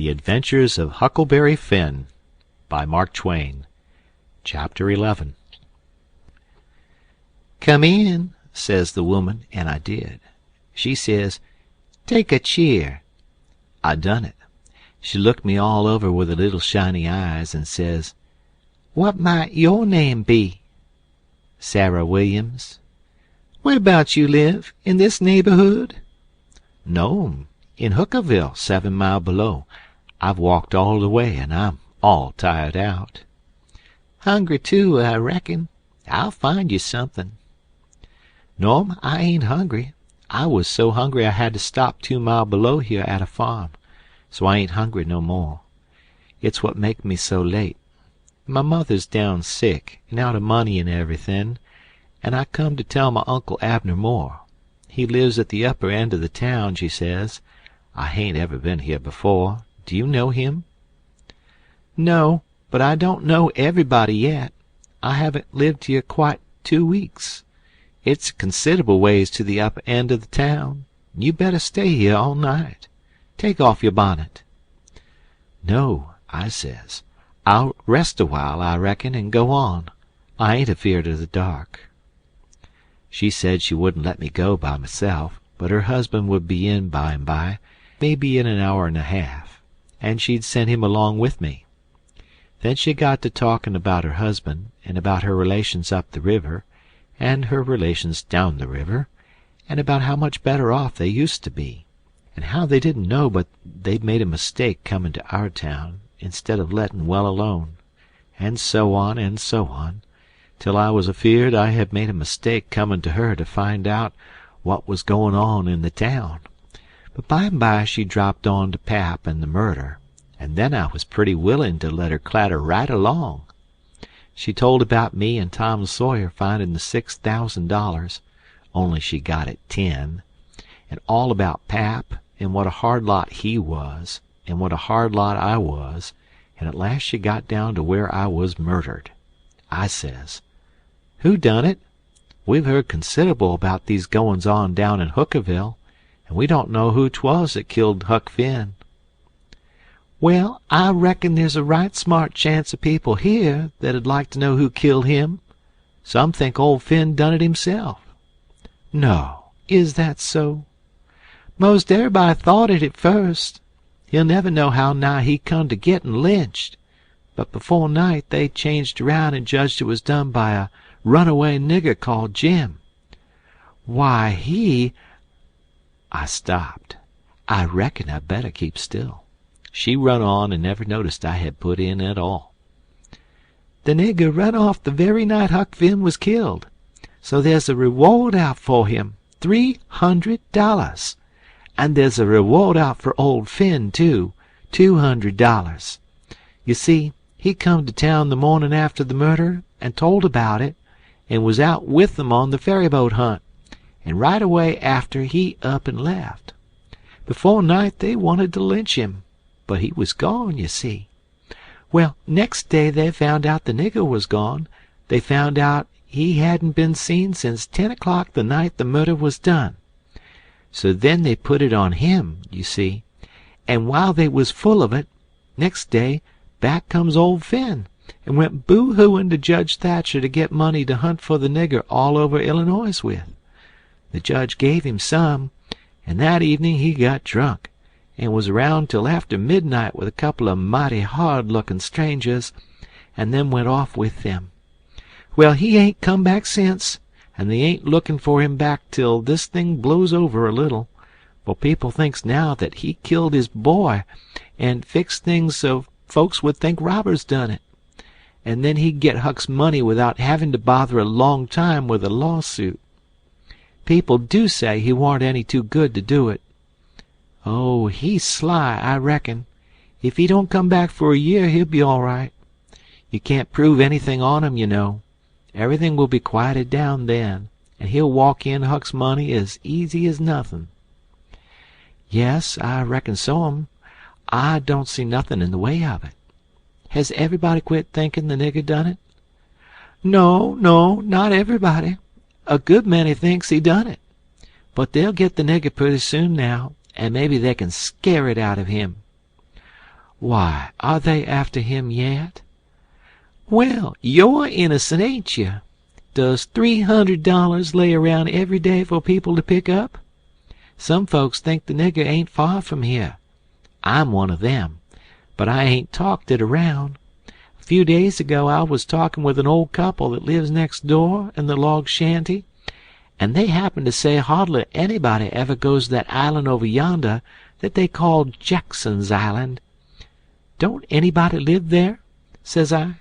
The Adventures of Huckleberry Finn by Mark Twain. Chapter 11. "Come in," says the woman, and I did. She says, "Take a cheer." I done it. She looked me all over with her little shiny eyes and says, "What might your name be?" "Sarah Williams." "Whereabouts you live? In this neighborhood?" "No, in Hookerville, 7 mile below. I've walked all the way, and I'm all tired out." "Hungry, too, I reckon. I'll find you something." "No'm, I ain't hungry. I was so hungry I had to stop 2 mile below here at a farm, so I ain't hungry no more. It's what make me so late. My mother's down sick, and out of money and everything, and I come to tell my Uncle Abner Moore. He lives at the upper end of the town, she says. I hain't ever been here before. Do you know him?" "No, but I don't know everybody yet. I haven't lived here quite 2 weeks. It's a considerable ways to the upper end of the town. You better stay here all night. Take off your bonnet." "No," I says. "I'll rest a while, I reckon, and go on. I ain't afeard of the dark." She said she wouldn't let me go by myself, but her husband would be in by and by, maybe in an hour and a half, and she'd send him along with me. Then she got to talking about her husband, and about her relations up the river, and her relations down the river, and about how much better off they used to be, and how they didn't know but they'd made a mistake comin' to our town, instead of lettin' well alone, and so on, till I was afeard I had made a mistake comin' to her to find out what was goin' on in the town. But by and by she dropped on to pap and the murder, and then I was pretty willin' to let her clatter right along. She told about me and Tom Sawyer finding the $6,000, only she got it 10, and all about pap, and what a hard lot he was, and what a hard lot I was, and at last she got down to where I was murdered. I says, "Who done it? We've heard considerable about these goin's on down in Hookerville, and we don't know who 'twas that killed Huck Finn." "Well, I reckon there's a right smart chance of people here that'd like to know who killed him. Some think old Finn done it himself." "No, is that so?" "Most everybody thought it at first. He'll never know how nigh he come to gettin' lynched, but before night they changed around and judged it was done by a runaway nigger called Jim. Why, he—" I stopped. I reckon I better keep still. She run on and never noticed I had put in at all. "The nigger run off the very night Huck Finn was killed. So there's a reward out for him, $300. And there's a reward out for old Finn, too, $200. You see, he come to town the morning after the murder and told about it, and was out with them on the ferryboat hunt, and right away after he up and left. Before night they wanted to lynch him, but he was gone, you see. Well, next day they found out the nigger was gone. They found out he hadn't been seen since 10 o'clock the night the murder was done. So then they put it on him, you see, and while they was full of it, next day back comes old Finn, and went boo-hooing to Judge Thatcher to get money to hunt for the nigger all over Illinois with. The judge gave him some, and that evening he got drunk, and was around till after midnight with a couple of mighty hard-looking strangers, and then went off with them. Well, he ain't come back since, and they ain't looking for him back till this thing blows over a little, for people thinks now that he killed his boy, and fixed things so folks would think robbers done it, and then he'd get Huck's money without having to bother a long time with a lawsuit. People do say he warn't any too good to do it. Oh, he's sly, I reckon. If he don't come back for a year, he'll be all right. You can't prove anything on him, you know. Everything will be quieted down then, and he'll walk in Huck's money as easy as nothing." "Yes, I reckon so. I don't see nothing in the way of it. Has everybody quit thinking the nigger done it?" No, not everybody. A good many thinks he done it. But they'll get the nigger pretty soon now, and maybe they can scare it out of him." Why, are they after him yet? Well, you're innocent, ain't you? Does $300 lay around every day for people to pick up? Some folks think the nigger ain't far from here. I'm one of them, but I ain't talked it around. A few days ago I was talking with an old couple that lives next door in the log shanty, and they happened to say hardly anybody ever goes to that island over yonder that they call Jackson's Island. Don't anybody live there? Says I.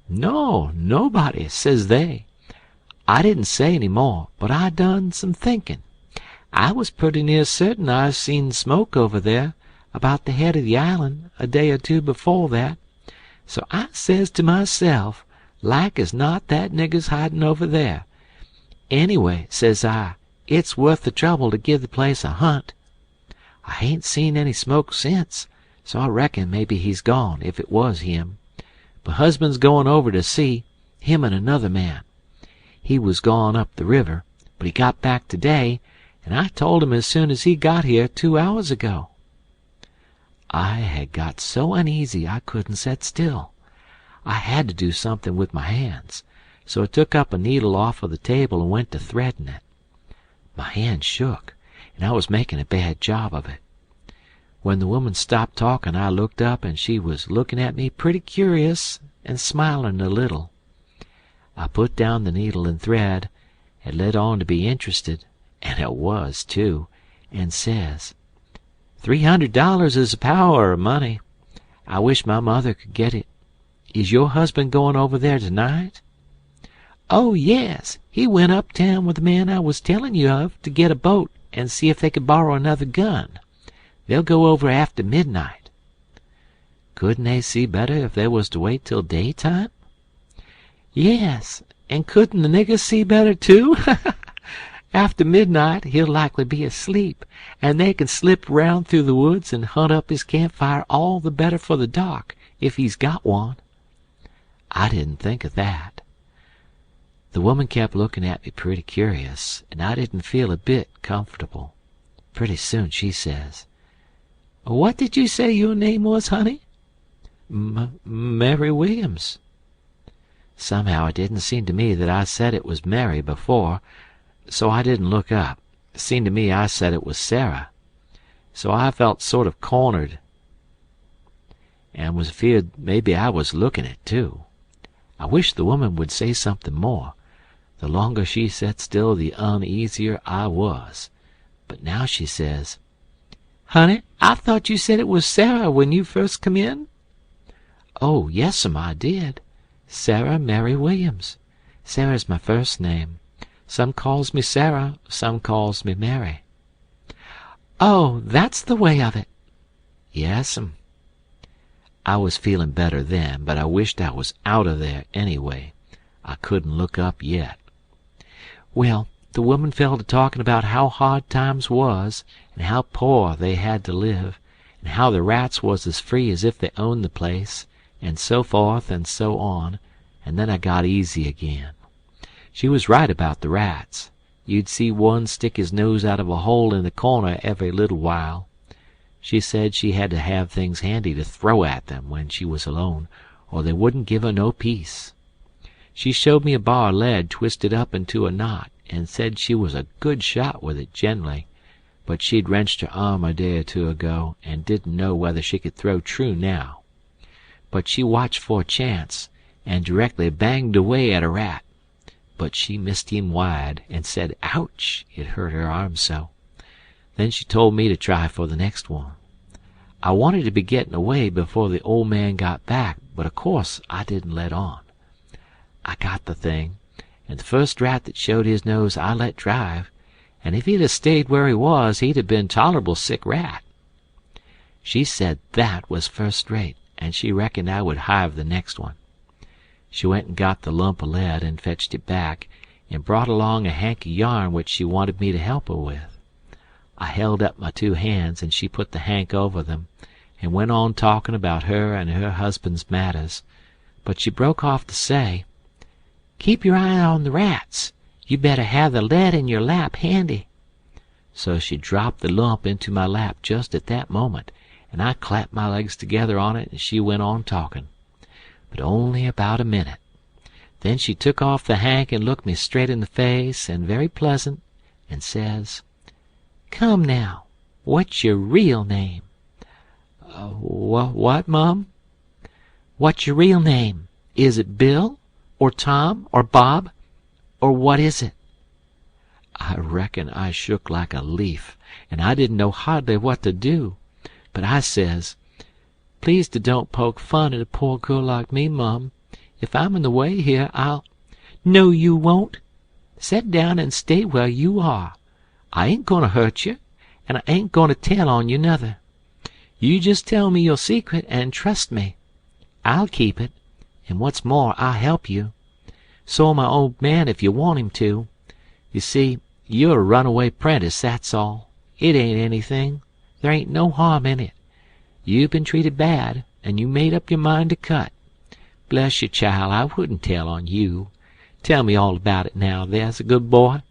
No, nobody, says they. I didn't say any more, but I done some thinking. I was pretty near certain I seen smoke over there, about the head of the island, a day or two before that. So I says to myself, like as not that nigger's hiding over there. Anyway, says I, it's worth the trouble to give the place a hunt. I ain't seen any smoke since, so I reckon maybe he's gone, if it was him. My husband's going over to see, him and another man. He was gone up the river, but he got back today, and I told him as soon as he got here 2 hours ago. I had got so uneasy I couldn't set still. I had to do something with my hands, so I took up a needle off of the table and went to threading it. My hand shook, and I was making a bad job of it. When the woman stopped talking, I looked up, and she was looking at me pretty curious and smiling a little. I put down the needle and thread, and led on to be interested, and I was, too, and says, $300 is a power of money. I wish my mother could get it. Is your husband going over there tonight? Oh, yes. He went uptown with the man I was telling you of to get a boat and see if they could borrow another gun. They'll go over after midnight. Couldn't they see better if they was to wait till daytime? Yes, and couldn't the nigger see better, too? After midnight he'll likely be asleep, and they can slip round through the woods and hunt up his campfire all the better for the dark, if he's got one. I didn't think of that. The woman kept looking at me pretty curious, and I didn't feel a bit comfortable. Pretty soon she says, What did you say your name was, honey? Mary Williams. Somehow it didn't seem to me that I said it was Mary before, so I didn't look up. It seemed to me I said it was Sarah. So I felt sort of cornered, and was feared maybe I was looking it, too. I wished the woman would say something more. The longer she sat still, the uneasier I was. But now she says, Honey, I thought you said it was Sarah when you first come in. Oh, yes'm, I did. Sarah Mary Williams. Sarah's my first name. Some calls me Sarah, some calls me Mary. Oh, that's the way of it. Yes'm. I was feeling better then, but I wished I was out of there anyway. I couldn't look up yet. Well, the woman fell to talking about how hard times was, and how poor they had to live, and how the rats was as free as if they owned the place, and so forth and so on, and then I got easy again. She was right about the rats. You'd see one stick his nose out of a hole in the corner every little while. She said she had to have things handy to throw at them when she was alone, or they wouldn't give her no peace. She showed me a bar of lead twisted up into a knot, and said she was a good shot with it generally, but she'd wrenched her arm a day or two ago, and didn't know whether she could throw true now. But she watched for a chance, and directly banged away at a rat. But she missed him wide, and said, Ouch! It hurt her arm so. Then she told me to try for the next one. I wanted to be getting away before the old man got back, but of course I didn't let on. I got the thing, and the first rat that showed his nose I let drive, and if he'd have stayed where he was, he'd have been tolerable sick rat. She said that was first rate, and she reckoned I would hive the next one. She went and got the lump of lead and fetched it back, and brought along a hank of yarn which she wanted me to help her with. I held up my 2 hands, and she put the hank over them, and went on talking about her and her husband's matters, but she broke off to say, Keep your eye on the rats. You better have the lead in your lap handy. So she dropped the lump into my lap just at that moment, and I clapped my legs together on it, and she went on talking. But only about a minute. Then she took off the hank and looked me straight in the face, and very pleasant, and says, "Come now, what's your real name?" What, Mum?" "What's your real name? Is it Bill, or Tom, or Bob, or what is it?" I reckon I shook like a leaf, and I didn't know hardly what to do. But I says, "Please to don't poke fun at a poor girl like me, Mum. If I'm in the way here, I'll—" "No, you won't. Set down and stay where you are. I ain't going to hurt you, and I ain't going to tell on you, nuther. You just tell me your secret, and trust me. I'll keep it, and what's more, I'll help you. So'll my old man if you want him to. You see, you're a runaway 'prentice, that's all. It ain't anything. There ain't no harm in it. You've been treated bad, and you made up your mind to cut. Bless you, child, I wouldn't tell on you. Tell me all about it now, there's a good boy."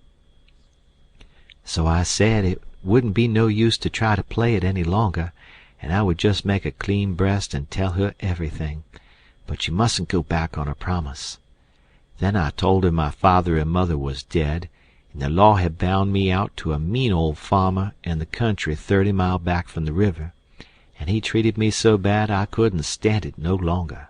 So I said it wouldn't be no use to try to play it any longer, and I would just make a clean breast and tell her everything, but she mustn't go back on her promise. Then I told her my father and mother was dead, and the law had bound me out to a mean old farmer in the country 30 mile back from the river, and he treated me so bad I couldn't stand it no longer.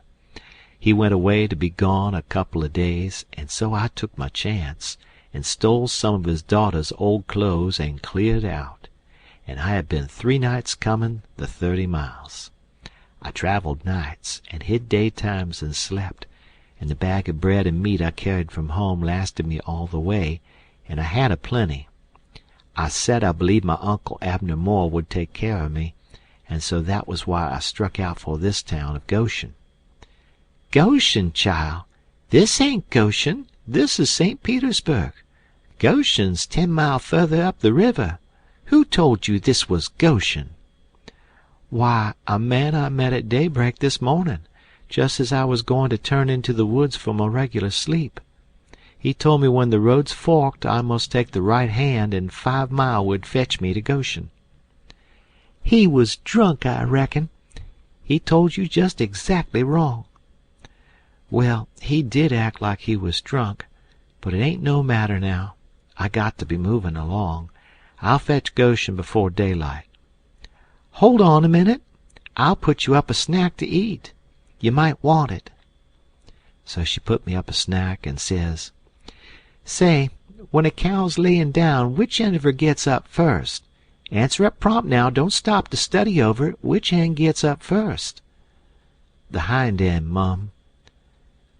He went away to be gone a couple of days, and so I took my chance and stole some of his daughter's old clothes and cleared out, and I had been 3 nights coming the 30 miles. I traveled nights and hid daytimes and slept, and the bag of bread and meat I carried from home lasted me all the way, and I had a plenty. I said I believed my Uncle Abner Moore would take care of me, and so that was why I struck out for this town of Goshen. "Goshen, child? This ain't Goshen. This is St. Petersburg. Goshen's 10 mile further up the river. Who told you this was Goshen?" "Why, a man I met at daybreak this morning, just as I was going to turn into the woods for my regular sleep. He told me when the roads forked I must take the right hand, and 5 mile would fetch me to Goshen." "He was drunk, I reckon. He told you just exactly wrong." "Well, he did act like he was drunk, but it ain't no matter now. I got to be moving along. I'll fetch Goshen before daylight." "Hold on a minute. I'll put you up a snack to eat. You might want it." So she put me up a snack and says, "Say, when a cow's layin' down, which end of her gets up first? Answer up prompt now. Don't stop to study over it. Which end gets up first?" "The hind end, Mum."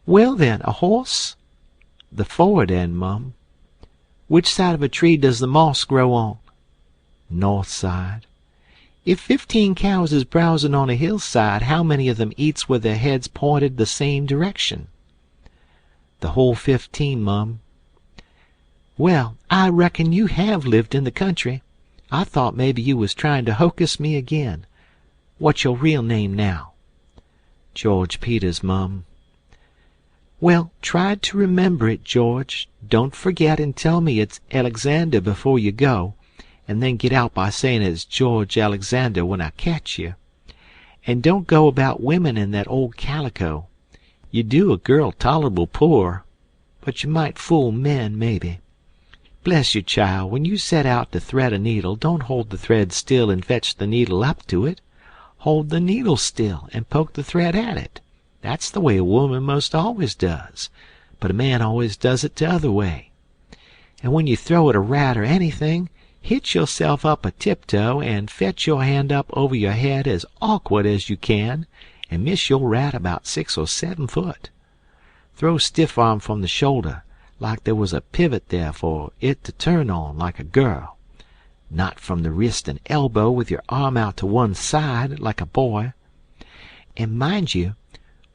"Well, then, a horse?" "The forward end, Mum." "Which side of a tree does the moss grow on?" "North side." "If 15 cows is browsing on a hillside, how many of them eats with their heads pointed the same direction?" "The whole 15, Mum." "Well, I reckon you have lived in the country. I thought maybe you was trying to hocus me again. What's your real name now?" "George Peters, Mum." "Well, try to remember it, George. Don't forget and tell me it's Alexander before you go, and then get out by saying it's George Alexander when I catch you. And don't go about women in that old calico. You do a girl tolerable poor, but you might fool men, maybe. Bless you, child, when you set out to thread a needle, don't hold the thread still and fetch the needle up to it. Hold the needle still and poke the thread at it. That's the way a woman most always does, but a man always does it t'other way. And when you throw at a rat or anything, hitch yourself up a tiptoe and fetch your hand up over your head as awkward as you can, and miss your rat about 6 or 7 foot. Throw stiff arm from the shoulder, like there was a pivot there for it to turn on like a girl. Not from the wrist and elbow with your arm out to one side like a boy. And mind you,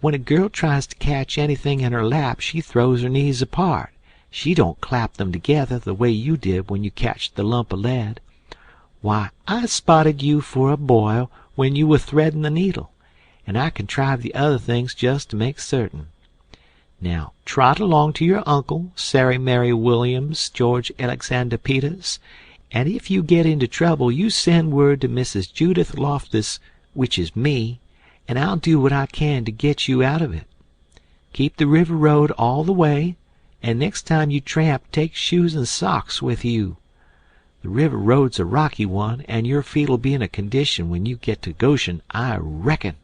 when a girl tries to catch anything in her lap, she throws her knees apart. She don't clap them together the way you did when you catched the lump of lead. Why, I spotted you for a boy when you were threading the needle, and I contrived the other things just to make certain. Now, trot along to your uncle, Sary Mary Williams, George Alexander Peters, and if you get into trouble, you send word to Mrs. Judith Loftus which is me, and I'll do what I can to get you out of it. Keep the river road all the way, and next time you tramp take shoes and socks with you. The river road's a rocky one, and your feet'll be in a condition when you get to Goshen, I reckon."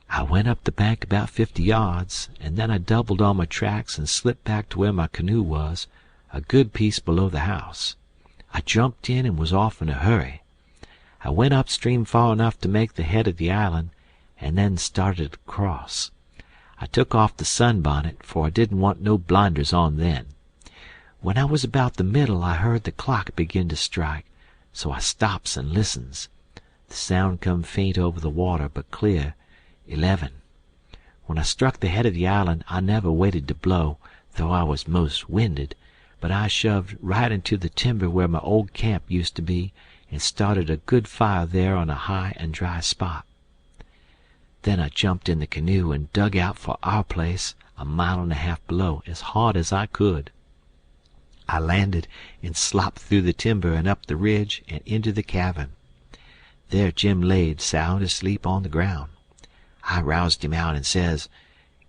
I went up the bank about 50 yards, and then I doubled on my tracks and slipped back to where my canoe was, a good piece below the house. I jumped in and was off in a hurry. I went upstream far enough to make the head of the island, and then started across. I took off the sunbonnet, for I didn't want no blinders on then. When I was about the middle I heard the clock begin to strike, so I stops and listens. The sound come faint over the water, but clear, 11. When I struck the head of the island I never waited to blow, though I was most winded, but I shoved right into the timber where my old camp used to be, and started a good fire there on a high and dry spot. Then I jumped in the canoe and dug out for our place, a mile and a half below, as hard as I could. I landed and slopped through the timber and up the ridge and into the cabin. There Jim laid sound asleep on the ground. I roused him out and says,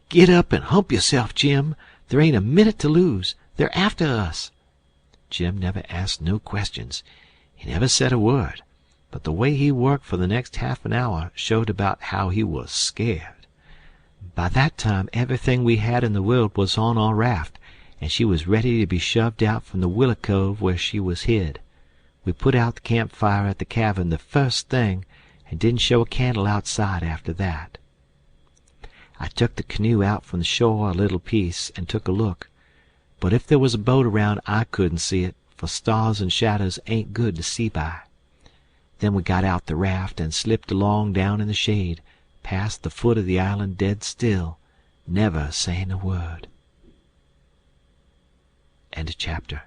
"Get up and hump yourself, Jim. There ain't a minute to lose. They're after us." Jim never asked no questions. He never said a word, but the way he worked for the next half an hour showed about how he was scared. By that time everything we had in the world was on our raft, and she was ready to be shoved out from the willow cove where she was hid. We put out the campfire at the cabin the first thing, and didn't show a candle outside after that. I took the canoe out from the shore a little piece and took a look, but if there was a boat around I couldn't see it, for stars and shadows ain't good to see by. Then we got out the raft and slipped along down in the shade, past the foot of the island dead still, never saying a word. End of chapter.